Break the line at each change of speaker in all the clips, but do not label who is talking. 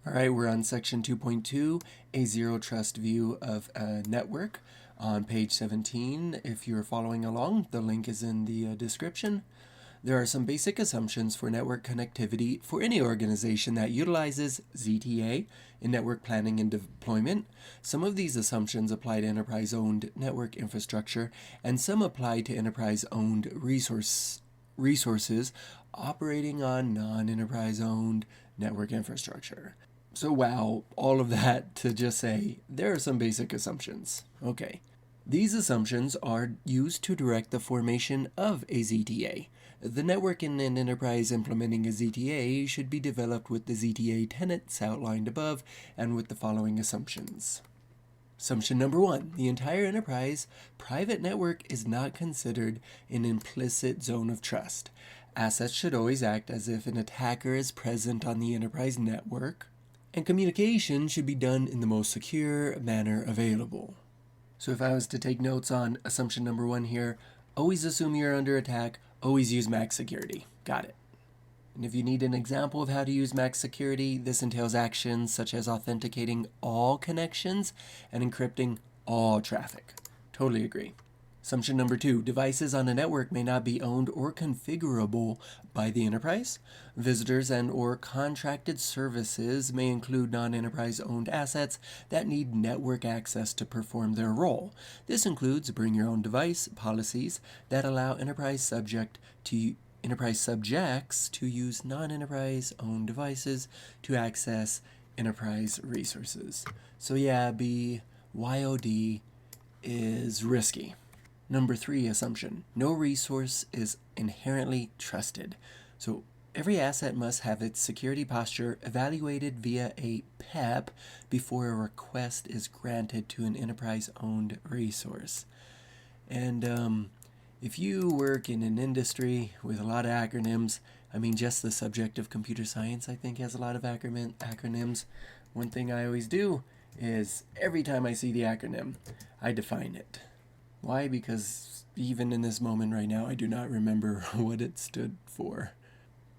All right, we're on section 2.2, a zero trust view of a network on page 17. If you're following along, the link is in the description. There are some basic assumptions for network connectivity for any organization that utilizes ZTA in network planning and deployment. Some of these assumptions apply to enterprise-owned network infrastructure, and some apply to enterprise-owned resources operating on non-enterprise-owned network infrastructure. So wow, all of that to just say there are some basic assumptions. Okay. These assumptions are used to direct the formation of a ZTA. The network in an enterprise implementing a ZTA should be developed with the ZTA tenets outlined above and with the following assumptions. Assumption number 1, the entire enterprise private network is not considered an implicit zone of trust. Assets should always act as if an attacker is present on the enterprise network, and communication should be done in the most secure manner available. So if I was to take notes on assumption number 1 here, always assume you're under attack, always use max security. Got it. And if you need an example of how to use max security, this entails actions such as authenticating all connections and encrypting all traffic. Totally agree. Assumption number 2, devices on a network may not be owned or configurable by the enterprise. Visitors and or contracted services may include non-enterprise owned assets that need network access to perform their role. This includes bring your own device policies that allow enterprise subjects to use non-enterprise owned devices to access enterprise resources. So yeah, BYOD is risky. Number 3 assumption, no resource is inherently trusted. So every asset must have its security posture evaluated via a PEP before a request is granted to an enterprise-owned resource. And if you work in an industry with a lot of acronyms, I mean just the subject of computer science I think has a lot of acronyms. One thing I always do is every time I see the acronym, I define it. Why? Because even in this moment right now, I do not remember what it stood for.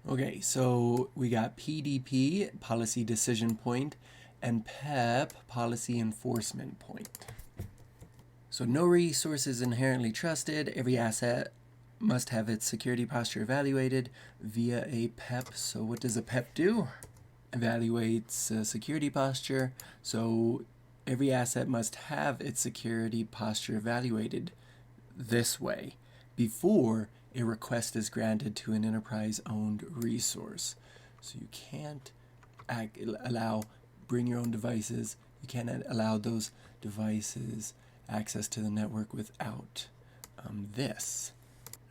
Okay, so we got PDP, Policy Decision Point, and PEP, Policy Enforcement Point. So no resource is inherently trusted. Every asset must have its security posture evaluated via a PEP. So what does a PEP do? Evaluates security posture. So every asset must have its security posture evaluated this way before a request is granted to an enterprise-owned resource. So you can't allow bring your own devices. You can't allow those devices access to the network without this.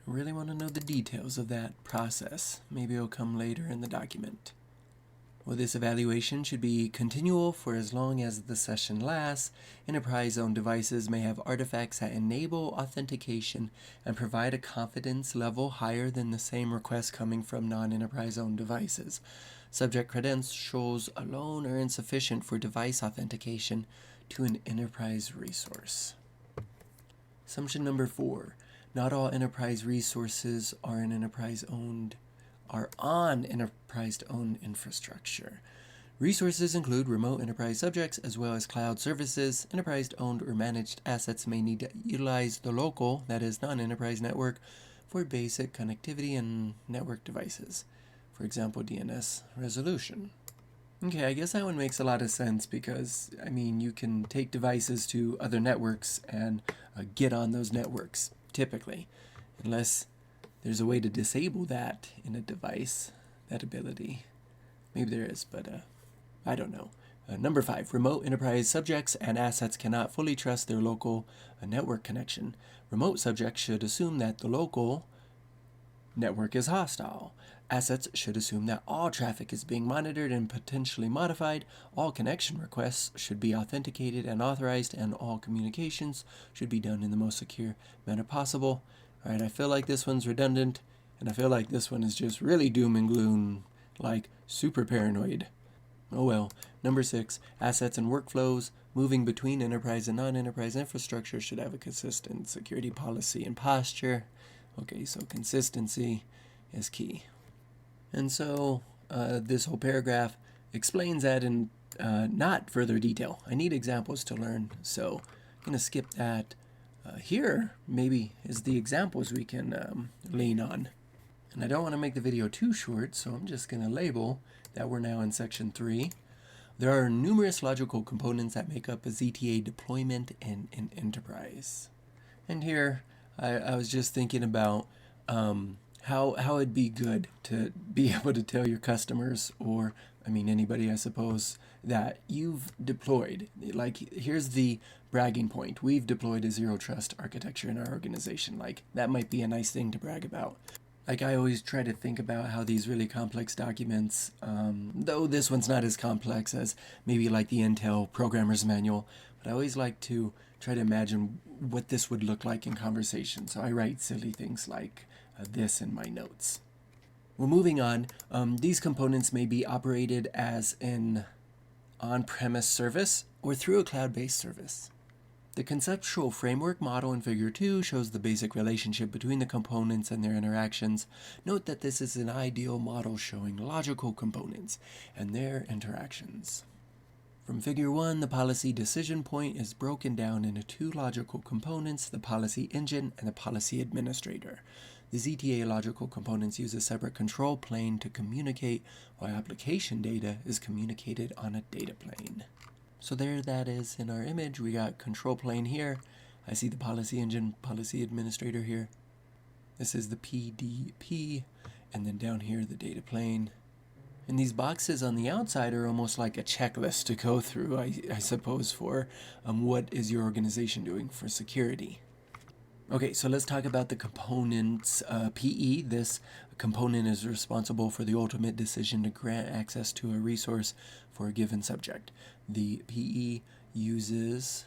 I really want to know the details of that process. Maybe it'll come later in the document. Well, this evaluation should be continual for as long as the session lasts. Enterprise-owned devices may have artifacts that enable authentication and provide a confidence level higher than the same request coming from non-enterprise-owned devices. Subject credentials alone are insufficient for device authentication to an enterprise resource. Assumption number 4, not all enterprise resources are on enterprise-owned infrastructure. Resources include remote enterprise subjects as well as cloud services. Enterprise-owned or managed assets may need to utilize the local, that is non-enterprise network, for basic connectivity and network devices. For example, DNS resolution. Okay, I guess that one makes a lot of sense because, I mean, you can take devices to other networks and get on those networks, typically, unless there's a way to disable that in a device, that ability. Maybe there is, but I don't know. Number 5, remote enterprise subjects and assets cannot fully trust their local network connection. Remote subjects should assume that the local network is hostile. Assets should assume that all traffic is being monitored and potentially modified. All connection requests should be authenticated and authorized, and all communications should be done in the most secure manner possible. Alright, I feel like this one's redundant, and I feel like this one is just really doom and gloom, like super paranoid. Oh well. Number 6, assets and workflows moving between enterprise and non-enterprise infrastructure should have a consistent security policy and posture. Okay, so consistency is key. And so this whole paragraph explains that in not further detail. I need examples to learn, so I'm going to skip that. Here, maybe, is the examples we can lean on. And I don't want to make the video too short, so I'm just going to label that we're now in section 3. There are numerous logical components that make up a ZTA deployment in an enterprise. And here, I was just thinking about how it'd be good to be able to tell your customers, or anybody, I suppose, that you've deployed. Like, here's the bragging point. We've deployed a zero trust architecture in our organization. Like, that might be a nice thing to brag about. Like, I always try to think about how these really complex documents, though this one's not as complex as maybe like the Intel Programmer's Manual, but I always like to try to imagine what this would look like in conversation. So I write silly things like this in my notes. Well, moving on, these components may be operated as an on-premise service or through a cloud-based service. The conceptual framework model in Figure 2 shows the basic relationship between the components and their interactions. Note that this is an ideal model showing logical components and their interactions. From Figure 1, the policy decision point is broken down into two logical components, the policy engine and the policy administrator. The ZTA logical components use a separate control plane to communicate, while application data is communicated on a data plane. So there that is in our image. We got control plane here. I see the policy engine, policy administrator here. This is the PDP, and then down here the data plane. And these boxes on the outside are almost like a checklist to go through, I suppose, for what is your organization doing for security. Okay, so let's talk about the components. PE, this component is responsible for the ultimate decision to grant access to a resource for a given subject. The PE uses,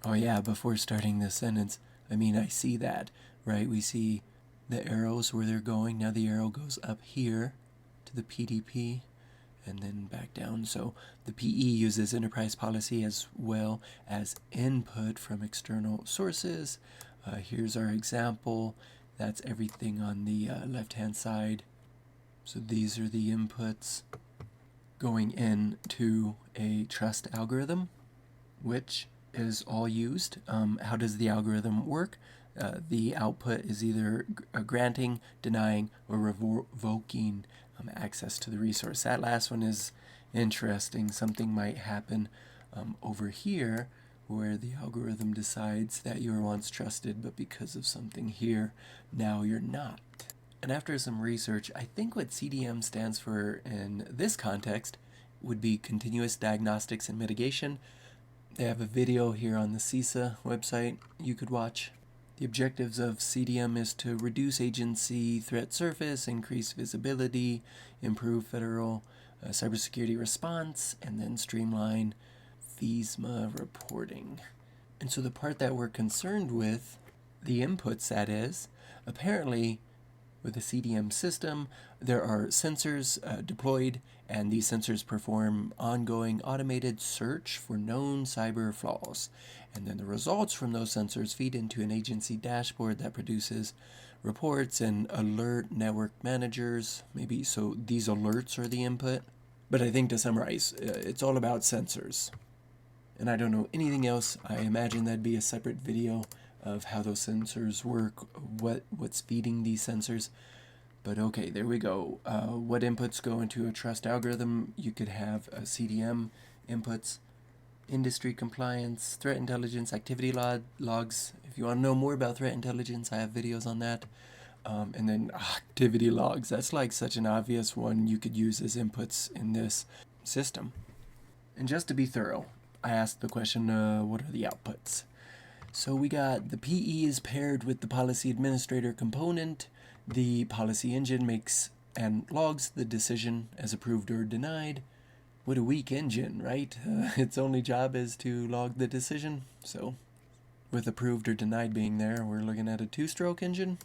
before starting this sentence, I see that, right? We see the arrows where they're going. Now the arrow goes up here to the PDP and then back down. So the PE uses enterprise policy as well as input from external sources. Here's our example. That's everything on the left-hand side. So these are the inputs going into a trust algorithm, which is all used. How does the algorithm work? The output is either granting, denying, or revoking access to the resource. That last one is interesting. Something might happen over here where the algorithm decides that you were once trusted, but because of something here, now you're not. And after some research, I think what CDM stands for in this context would be continuous diagnostics and mitigation. They have a video here on the CISA website you could watch. The objectives of CDM is to reduce agency threat surface, increase visibility, improve federal cybersecurity response, and then streamline FISMA reporting. And so the part that we're concerned with, the inputs that is, apparently with a CDM system, there are sensors deployed, and these sensors perform ongoing automated search for known cyber flaws. And then the results from those sensors feed into an agency dashboard that produces reports and alert network managers. Maybe so these alerts are the input. But I think to summarize, it's all about sensors. And I don't know anything else. I imagine that'd be a separate video of how those sensors work, what's feeding these sensors. But okay, there we go. What inputs go into a trust algorithm? You could have a CDM inputs, industry compliance, threat intelligence, activity logs. If you want to know more about threat intelligence, I have videos on that. And then activity logs. That's like such an obvious one you could use as inputs in this system. And just to be thorough, I asked the question, what are the outputs? So we got the PE is paired with the policy administrator component. The policy engine makes and logs the decision as approved or denied. What a weak engine, right? Its only job is to log the decision. So with approved or denied being there, we're looking at a two-stroke engine.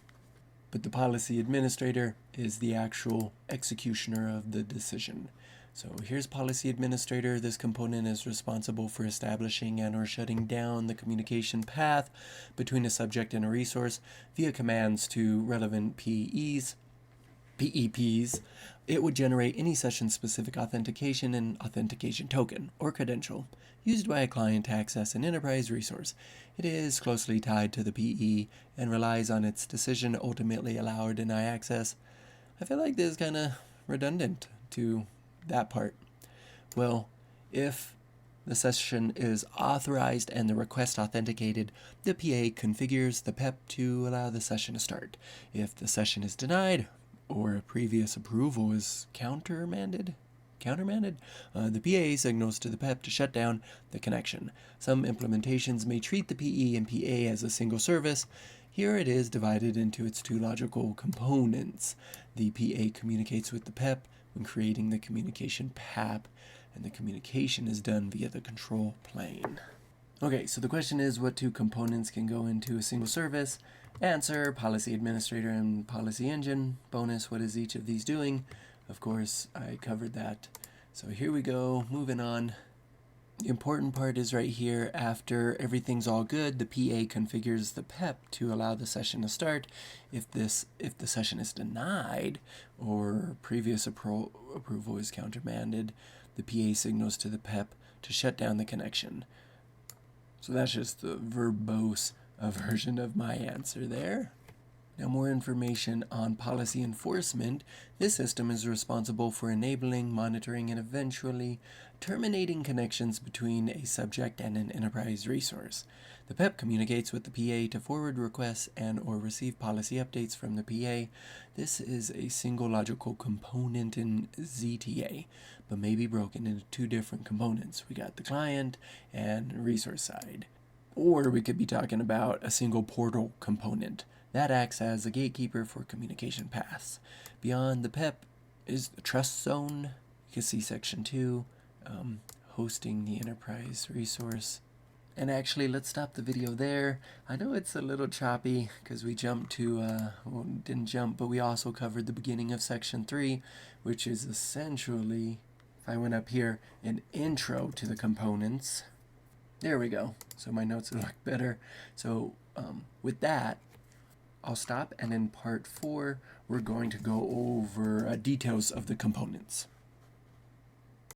But the policy administrator is the actual executioner of the decision. So here's policy administrator. This component is responsible for establishing and or shutting down the communication path between a subject and a resource via commands to relevant PEs. PEPs, it would generate any session-specific authentication and authentication token or credential used by a client to access an enterprise resource. It is closely tied to the PE and relies on its decision to ultimately allow or deny access. I feel like this is kind of redundant to that part. Well, if the session is authorized and the request authenticated, the PA configures the PEP to allow the session to start. If the session is denied, or a previous approval is countermanded, the PA signals to the PEP to shut down the connection. Some implementations may treat the PE and PA as a single service. Here it is divided into its two logical components. The PA communicates with the PEP when creating the communication path, and the communication is done via the control plane. Okay, so the question is, what two components can go into a single service? Answer, policy administrator and policy engine. Bonus, what is each of these doing? Of course, I covered that. So here we go, moving on. The important part is right here. After everything's all good, the PA configures the PEP to allow the session to start. If the session is denied or previous approval is countermanded, the PA signals to the PEP to shut down the connection. So that's just the verbose version of my answer there. Now, more information on policy enforcement. This system is responsible for enabling, monitoring, and eventually terminating connections between a subject and an enterprise resource. The PEP communicates with the PA to forward requests and or receive policy updates from the PA. This is a single logical component in ZTA, but may be broken into two different components. We got the client and resource side. Or we could be talking about a single portal component that acts as a gatekeeper for communication paths. Beyond the PEP is the trust zone. You can see section 2, hosting the enterprise resource. And actually, let's stop the video there. I know it's a little choppy because we jumped to, well, didn't jump, but we also covered the beginning of section 3, which is essentially, if I went up here, an intro to the components. There we go. So my notes look better. So with that, I'll stop, and in part 4, we're going to go over details of the components.